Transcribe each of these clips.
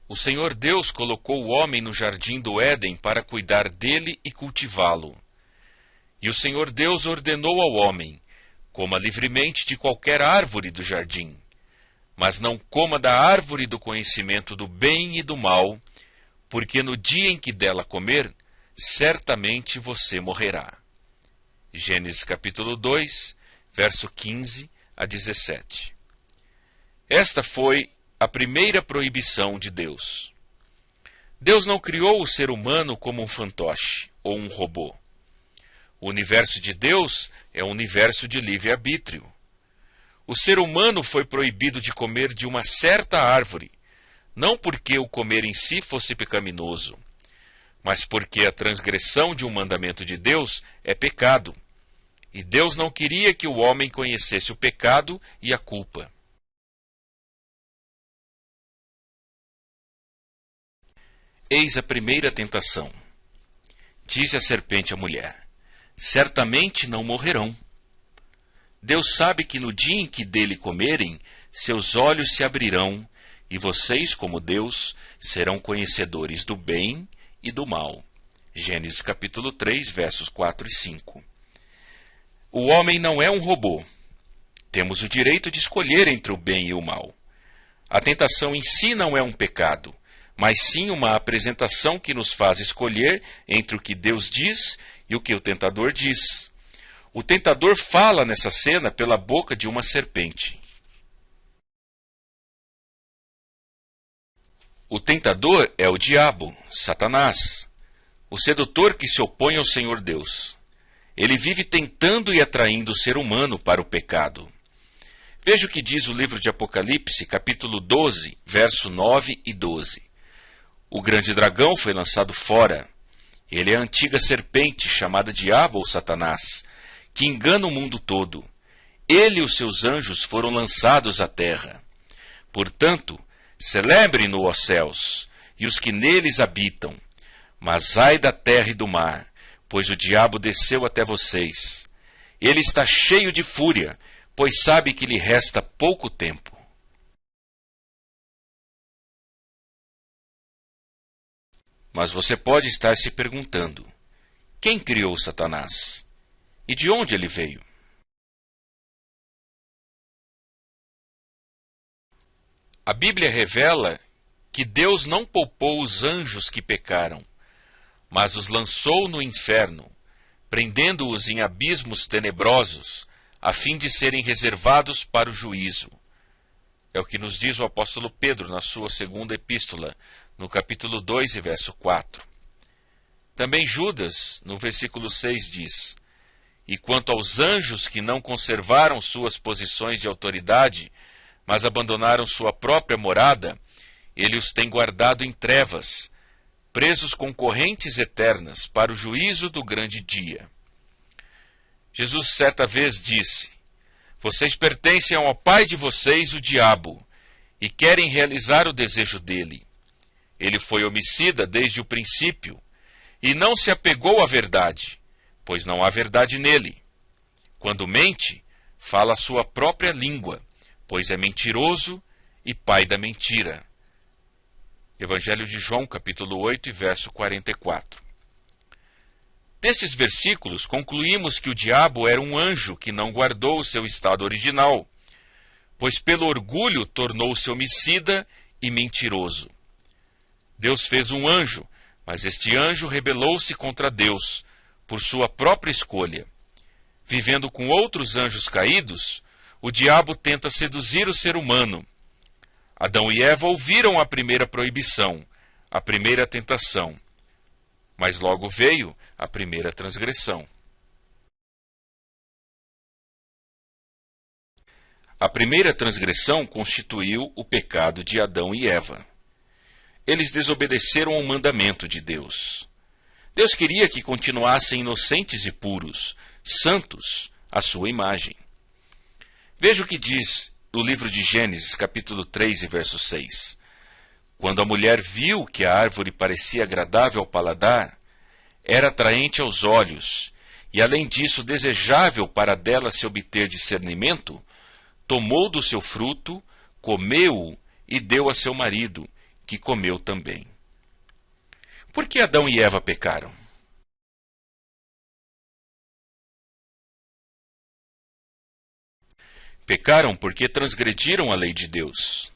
O Senhor Deus colocou o homem no jardim do Éden para cuidar dele e cultivá-lo. E o Senhor Deus ordenou ao homem: coma livremente de qualquer árvore do jardim, mas não coma da árvore do conhecimento do bem e do mal, porque no dia em que dela comer, certamente você morrerá. Gênesis capítulo 2, verso 15 a 17. Esta foi a primeira proibição de Deus. Deus não criou o ser humano como um fantoche ou um robô. O universo de Deus é um universo de livre-arbítrio. O ser humano foi proibido de comer de uma certa árvore, não porque o comer em si fosse pecaminoso, mas porque a transgressão de um mandamento de Deus é pecado, e Deus não queria que o homem conhecesse o pecado e a culpa. Eis a primeira tentação. Disse a serpente à mulher: certamente não morrerão. Deus sabe que no dia em que dele comerem, seus olhos se abrirão, e vocês, como Deus, serão conhecedores do bem e do mal. Gênesis capítulo 3, versos 4 e 5. O homem não é um robô. Temos o direito de escolher entre o bem e o mal. A tentação em si não é um pecado, mas sim uma apresentação que nos faz escolher entre o que Deus diz e o que o tentador diz. O tentador fala nessa cena pela boca de uma serpente. O tentador é o diabo, Satanás, o sedutor que se opõe ao Senhor Deus. Ele vive tentando e atraindo o ser humano para o pecado. Veja o que diz o livro de Apocalipse, capítulo 12, verso 9 e 12. O grande dragão foi lançado fora. Ele é a antiga serpente, chamada Diabo ou Satanás, que engana o mundo todo. Ele e os seus anjos foram lançados à terra. Portanto, celebrem-no, ó céus, e os que neles habitam. Mas ai da terra e do mar, pois o diabo desceu até vocês. Ele está cheio de fúria, pois sabe que lhe resta pouco tempo. Mas você pode estar se perguntando: quem criou Satanás? E de onde ele veio? A Bíblia revela que Deus não poupou os anjos que pecaram, mas os lançou no inferno, prendendo-os em abismos tenebrosos, a fim de serem reservados para o juízo. É o que nos diz o apóstolo Pedro na sua segunda epístola, no capítulo 2 e verso 4. Também Judas, no versículo 6, diz: e quanto aos anjos que não conservaram suas posições de autoridade, mas abandonaram sua própria morada, ele os tem guardado em trevas, presos com correntes eternas para o juízo do grande dia. Jesus certa vez disse: vocês pertencem ao pai de vocês, o diabo, e querem realizar o desejo dele. Ele foi homicida desde o princípio, e não se apegou à verdade, pois não há verdade nele. Quando mente, fala a sua própria língua, pois é mentiroso e pai da mentira. Evangelho de João, capítulo 8, e verso 44. Destes versículos, concluímos que o diabo era um anjo que não guardou o seu estado original, pois pelo orgulho tornou-se homicida e mentiroso. Deus fez um anjo, mas este anjo rebelou-se contra Deus, por sua própria escolha. Vivendo com outros anjos caídos, o diabo tenta seduzir o ser humano. Adão e Eva ouviram a primeira proibição, a primeira tentação, mas logo veio a primeira transgressão. A primeira transgressão constituiu o pecado de Adão e Eva. Eles desobedeceram ao mandamento de Deus. Deus queria que continuassem inocentes e puros, santos, à sua imagem. Veja o que diz no livro de Gênesis, capítulo 3, e verso 6. Quando a mulher viu que a árvore parecia agradável ao paladar, era atraente aos olhos, e além disso desejável para dela se obter discernimento, tomou do seu fruto, comeu-o e deu a seu marido, que comeu também. Por que Adão e Eva pecaram? Pecaram porque transgrediram a lei de Deus.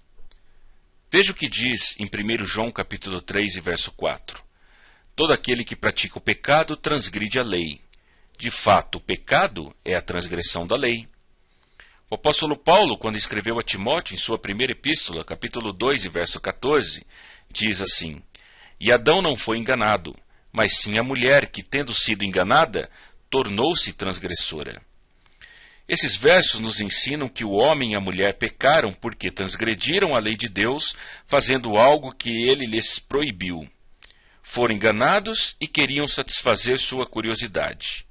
Veja o que diz em 1 João capítulo 3 e verso 4. Todo aquele que pratica o pecado transgride a lei. De fato, o pecado é a transgressão da lei. O apóstolo Paulo, quando escreveu a Timóteo em sua primeira epístola, capítulo 2 e verso 14, diz assim: E Adão não foi enganado, mas sim a mulher que, tendo sido enganada, tornou-se transgressora. Esses versos nos ensinam que o homem e a mulher pecaram porque transgrediram a lei de Deus, fazendo algo que ele lhes proibiu. Foram enganados e queriam satisfazer sua curiosidade.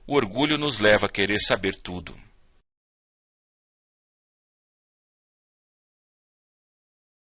O orgulho nos leva a querer saber tudo.